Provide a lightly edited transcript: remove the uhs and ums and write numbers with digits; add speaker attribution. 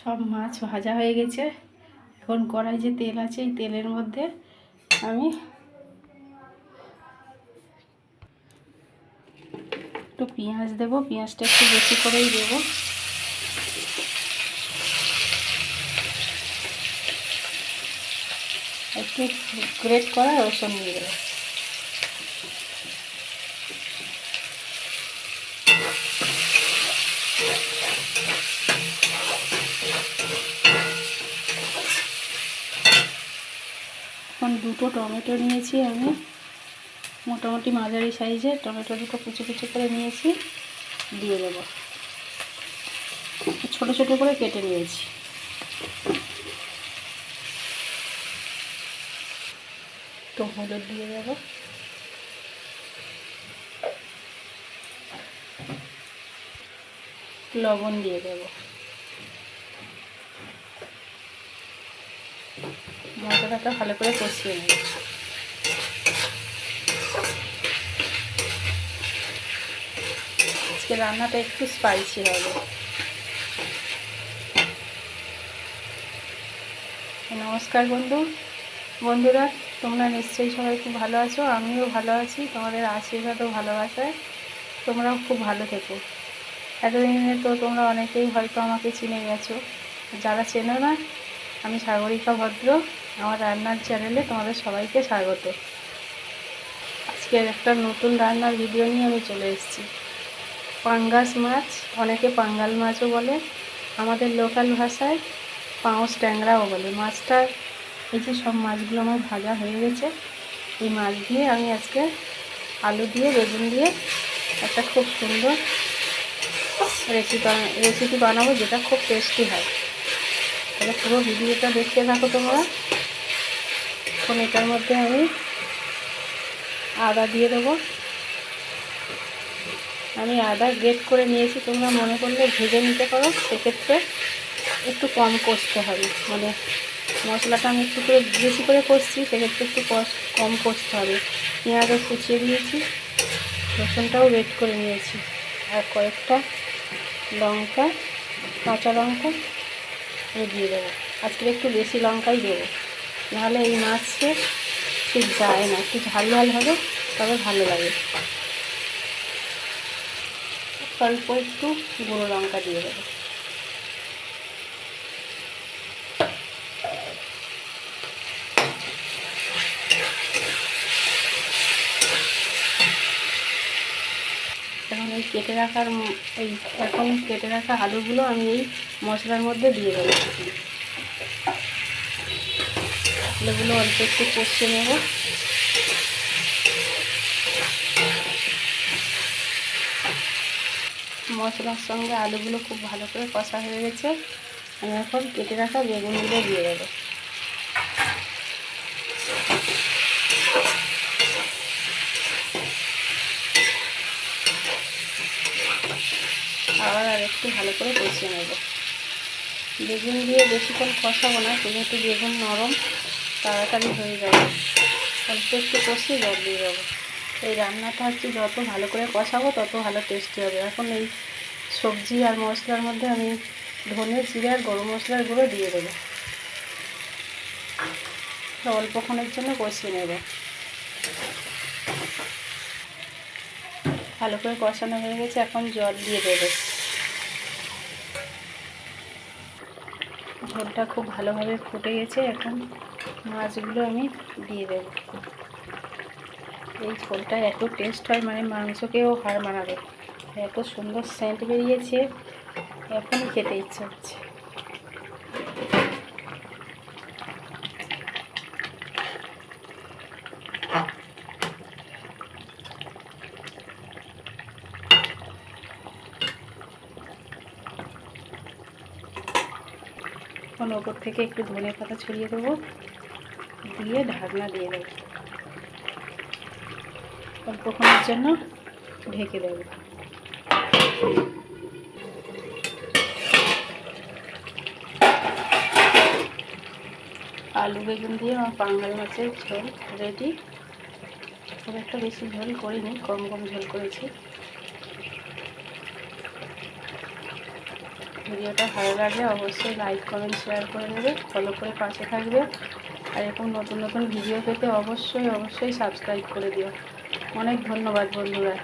Speaker 1: সব মাছ ভাজা হয়ে গেছে। এখন কড়াই যে তেল আছে, এই তেলের মধ্যে আমি একটু পেঁয়াজ দেবো। পেঁয়াজটা একটু বেশি করেই দেবো। একটু গ্রেট করা রসুন দিয়ে দেবো। এখন দুটো টমেটো নিয়েছি আমি, মোটামুটি মাঝারি সাইজের টমেটো দুটো কুচি কুচি করে নিয়েছি, দিয়ে দেবো। ছোট ছোট করে কেটে নিয়েছি। তো হলুদ দিয়ে দেবো, লবণ দিয়ে দেবো। মশলাটা ভালো করে কষিয়ে নেব। আজকে রান্নাটা একটু স্পাইসি হবে। নমস্কার বন্ধুরা, তোমরা নিশ্চয়ই সবাই খুব ভালো আছো। আমিও ভালো আছি। তোমাদের আশীর্বাদ ও ভালোবাসায় তোমরাও খুব ভালো থেকো। এতদিনে তো তোমরা অনেকেই হয়তো আমাকে চিনে গেছো। যারা চেনো না, আমি সাগরিকা ভদ্র। আমার রান্নার চ্যানেলে তোমাদের সবাইকে স্বাগত। আজকে একটা নতুন রান্নার ভিডিও নিয়ে আমি চলে এসেছি। পাঙ্গাস মাছ, অনেকে পাঙ্গাল মাছও বলে, আমাদের লোকাল ভাষায় পাউস ট্যাংরাও বলে। মাছটা, এই যে সব মাছগুলো আমার ভাজা হয়ে গেছে। এই মাছ দিয়ে আমি আজকে আলু দিয়ে বেগুন দিয়ে একটা খুব সুন্দর রেসিপি বানাবো, যেটা খুব টেস্টি হয়। তাহলে পুরো ভিডিওটা দেখতে থাকো তোমরা। এখন এটার মধ্যে আমি আদা দিয়ে দেবো। আমি আদা গ্রেট করে নিয়েছি, তোমরা মনে করলে ভেজে নিতে পারো, সেক্ষেত্রে একটু কম কষতে হবে। মানে মশলাটা আমি একটু করে বেশি করে কষছি, সেক্ষেত্রে একটু কম কষতে হবে। পেঁয়াজও কুচিয়ে দিয়েছি, রসুনটাও গ্রেট করে নিয়েছি, আর কয়েকটা লঙ্কা, কাঁচা লঙ্কা দিয়ে দেবো। আজকে একটু বেশি লঙ্কাই দেবো, নাহলে এই মাছে ঠিক যায় না। একটু ঝাল ঝাল হবে, তবে ভালো লাগে। অল্প একটু গুঁড়ো লঙ্কা দিয়ে দেবো। এখন কেটে রাখা আলুগুলো আমি এই মশলার মধ্যে দিয়ে দেবো। আলুগুলো অল্প একটু কষিয়ে নেব। মশলার সঙ্গে আলুগুলো খুব ভালো করে কষা হয়ে গেছে। আমি এখন কেটে রাখা বেগুনগুলো দিয়ে দেবো। আবার আর একটু ভালো করে কষিয়ে নেব। বেগুন দিয়ে বেশিক্ষণ কষাবো না, যেহেতু বেগুন নরম, তাড়াতাড়ি হয়ে যাবে। অল্প একটু কষিয়ে জল দিয়ে দেবো। এই রান্নাটা হচ্ছে যত ভালো করে কষাবো তত ভালো টেস্টি হবে। এখন এই সবজি আর মশলার মধ্যে আমি ধনে, জিরে আর গরম মশলার গুঁড়ো দিয়ে দেবো। অল্পক্ষণের জন্য কষিয়ে নেব। ভালো করে কষানো হয়ে গেছে, এখন জল দিয়ে দেবো। ঝোলটা খুব ভালোভাবে ফুটে গেছে, এখন মাছগুলো আমি দিয়ে দেবো। এই ঝোলটা এত টেস্ট হয়, মানে মাংসকেও হার মানাবে। এত সুন্দর সেন্ট বেরিয়েছে, এখনই খেতে ইচ্ছে হচ্ছে। এখন ওপর থেকে একটু ধনে পাতা ছড়িয়ে দেবো, দিয়ে ঢাকনা দিয়ে দেবো। অল্পক্ষণের জন্য ঢেকে দেবো। আলু বেগুন দিয়ে আমার পাঙ্গাল মাছের ঝোল রেডি। খুব একটা বেশি ঝোল করিনি, কম কম ঝোল করেছি। ভিডিওটা ভালো লাগলে অবশ্যই লাইক কমেন্ট শেয়ার করে দেবে, ফলো করে পাশে থাকবে। আর এরকম নতুন নতুন ভিডিও পেতে অবশ্যই সাবস্ক্রাইব করে দিও। অনেক ধন্যবাদ বন্ধুরা।